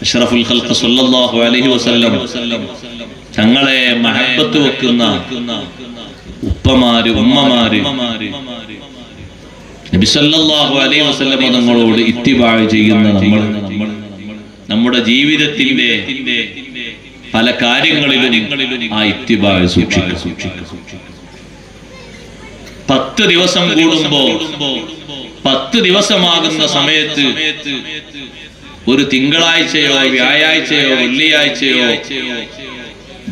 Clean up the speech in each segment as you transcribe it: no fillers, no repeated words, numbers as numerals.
അഷ്റഫുൽ ഖൽഖ് സല്ലല്ലാഹു അലൈഹി വസല്ലം തങ്ങളെ മഹബ്ബത്ത് വെക്കുന്ന ഉപ്പമാര് ഉമ്മമാര് നബി സല്ലല്ലാഹു അലൈഹി വസല്ലം തങ്ങളോട് ഇത്തിബാ ചെയ്യുന്ന നമ്മൾ നമ്മുടെ ജീവിതത്തിന്റെ പല കാര്യങ്ങളിലും ആ ഇത്തിബാ സൂക്ഷിക്കുക. 10 ദിവസം കൂടുമ്പോ 10 ദിവസമാകുന്ന സമയത്ത് ഒരു തിങ്കളാഴ്ചയോ വ്യാഴാഴ്ചയോ വെള്ളിയാഴ്ചയോ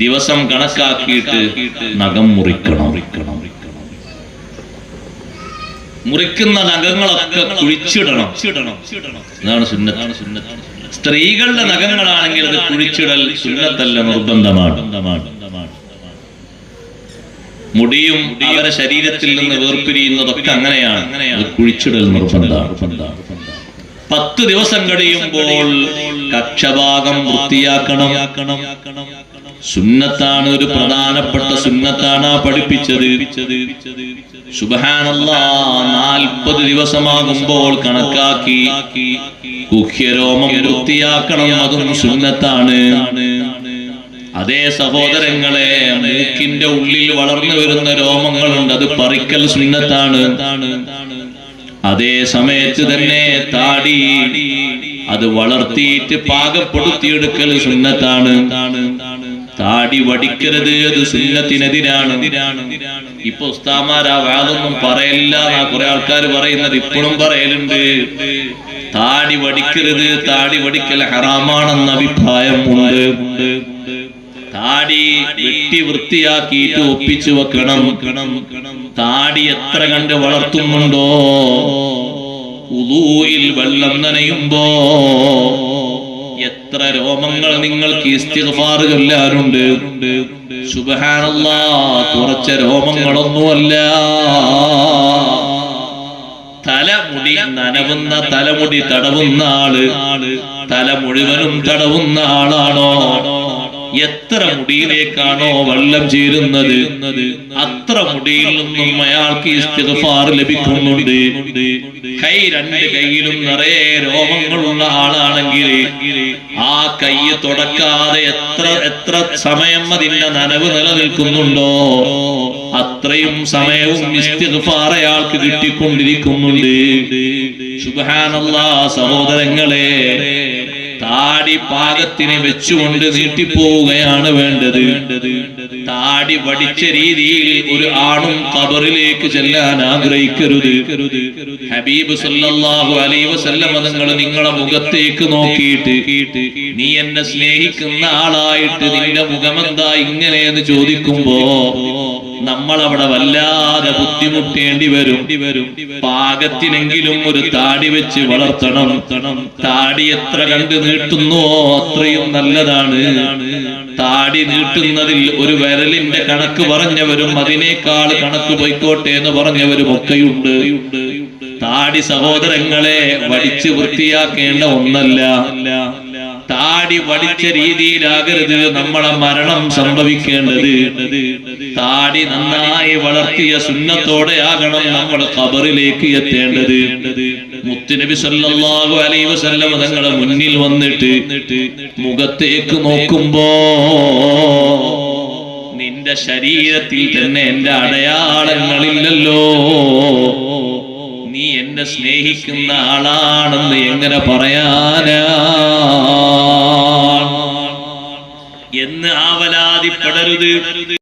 ദിവസം കണക്കാക്കിയിട്ട് നഖം മുറിക്കണം. മുറിക്കുന്ന നഖങ്ങളൊക്കെ കുഴിച്ചിടണം. ഇതാണ് സുന്നത്ത്. സ്ത്രീകളുടെ നഖങ്ങളാണെങ്കിൽ അത് കുഴിച്ചിടൽ സുന്നത്തല്ല, നിർബന്ധമാണ്. മുടിയും അവരുടെ ശരീരത്തിൽ നിന്ന് വേർപിരിയുന്നതൊക്കെ അങ്ങനെയാണ്, അത് കുഴിച്ചിടൽ നിർബന്ധമാണ്. 10 ദിവസം കഴിയുമ്പോൾ കക്ഷഭാഗം വൃത്തിയാക്കണം. സുന്നത്താണ്, ഒരു പ്രധാനപ്പെട്ട സുന്നത്താണ് പഠിപ്പിച്ചത്. സുബ്ഹാനല്ലാഹ്, 40 ദിവസമാകുമ്പോൾ കണക്കാക്കി ഗുഹ്യരോമം വൃത്തിയാക്കണം, അതും സുന്നത്താണ്. അതേ സഹോദരങ്ങളെ, മൂക്കിന്റെ ഉള്ളിൽ വളർന്നു വരുന്ന രോമങ്ങളുണ്ട്, അത് പറിക്കൽ സുന്നത്താണ്. അതേ സമയത്ത് തന്നെ താടി അത് വളർത്തിയിട്ട് പാകപ്പെടുത്തിയെടുക്കൽ സുന്നത്താണ്. താടി വടിക്കരുത്, അത് സുന്നത്തിനെതിരാണ്. ഇപ്പൊ ഉസ്താമാരാ വാദൊന്നും പറയില്ല, കുറെ ആൾക്കാർ പറയുന്നത് ഇപ്പോഴും പറയലുണ്ട്. താടി വടിക്കരുത്, താടി വടിക്കൽ ഹറാമാണെന്ന അഭിപ്രായം ഉണ്ട്. താടി വെട്ടി വൃത്തിയാക്കിയിട്ട് ഒപ്പിച്ചു വെക്കണം. താടി എത്ര കണ്ട് വളർത്തുന്നുണ്ടോ, ഉളൂയിൽ വെള്ളം നനയുമ്പോ എത്ര രോമങ്ങൾ നിങ്ങൾക്ക് ഇസ്തിഗ്ഫാർ ചൊല്ലാറുണ്ട്. സുബ്ഹാനല്ലാഹ്, കുറച്ച രോമങ്ങളൊന്നുമല്ല. തലമുടി നനവുന്ന, തലമുടി തടവുന്ന ആള് തല മുഴുവനും തടവുന്ന ആളാണോ? എത്ര മുടിയിലേക്കാണോ വെള്ളം ചേരുന്നത് അത്ര മുടിയിൽ നിന്നും അയാൾക്ക് ഇസ്തിഗ്ഫാർ ലഭിക്കുന്നുണ്ട്. കൈ, 2 കൈയിലും നിറയെ രോമങ്ങളുള്ള ആളാണെങ്കിൽ ആ കൈ തുടക്കാതെ എത്ര സമയം അതിന്റെ നനവ് നിലനിൽക്കുന്നുണ്ടോ അത്രയും സമയവും ഇസ്തിഗ്ഫാർ അയാൾക്ക് കിട്ടിക്കൊണ്ടിരിക്കുന്നുണ്ട്. സുബ്ഹാനല്ലാഹ്, സഹോദരങ്ങളെ, താടി പാകത്തിന് വെച്ചുകൊണ്ട് നീട്ടിപ്പോവുകയാണ് വേണ്ടത്. താടി വടിച്ച രീതിയിൽ ഒരു ആണും ഖബറിലേക്ക് ചെല്ലാൻ ആഗ്രഹിക്കരുത്. ഹബീബ് സല്ലല്ലാഹു അലൈഹി വസല്ലം തങ്ങൾ നിങ്ങളെ മുഖത്തേക്ക് നോക്കിയിട്ട്, നീ എന്നെ സ്നേഹിക്കുന്ന ആളായിട്ട് നിന്റെ മുഖമെന്താ ഇങ്ങനെയെന്ന് ചോദിക്കുമ്പോ നമ്മളവിടെ വല്ലാതെ ബുദ്ധിമുട്ടേണ്ടി വരും. പാകത്തിനെങ്കിലും ഒരു താടി വെച്ച് വളർത്തണം. താടി എത്ര കണ്ട് നീട്ടുന്നോ അത്രയും നല്ലതാണ്. താടി നീട്ടുന്നതിൽ ഒരു വിരലിന്റെ കണക്ക് പറഞ്ഞവരും അതിനേക്കാൾ കണക്ക് പോയിക്കോട്ടെ എന്ന് പറഞ്ഞവരും ഒക്കെയുണ്ട്. താടി സഹോദരങ്ങളെ വടിച്ച് വൃത്തിയാക്കേണ്ട ഒന്നല്ല. താടി വടിച്ച രീതിയിലാകരുത് നമ്മളെ മരണം സംഭവിക്കേണ്ടത്. താടി നന്നായി വളർത്തിയ സുന്നത്തോടെയാകണം നമ്മൾ ഖബറിലേക്ക് എത്തേണ്ടത്. മുത്തുനബി സല്ലല്ലാഹു അലൈഹി വസല്ലം തങ്ങളുടെ മുന്നിൽ വന്നിട്ട് മുഖത്തേക്ക് നോക്കുമ്പോ നിന്റെ ശരീരത്തിൽ തന്നെ എന്റെ അടയാളങ്ങളില്ലല്ലോ, നീ എന്നെ സ്നേഹിക്കുന്ന ആളാണെന്ന് എങ്ങനെ പറയാനാ എന്ന് ആവലാതിപ്പെടരുത്.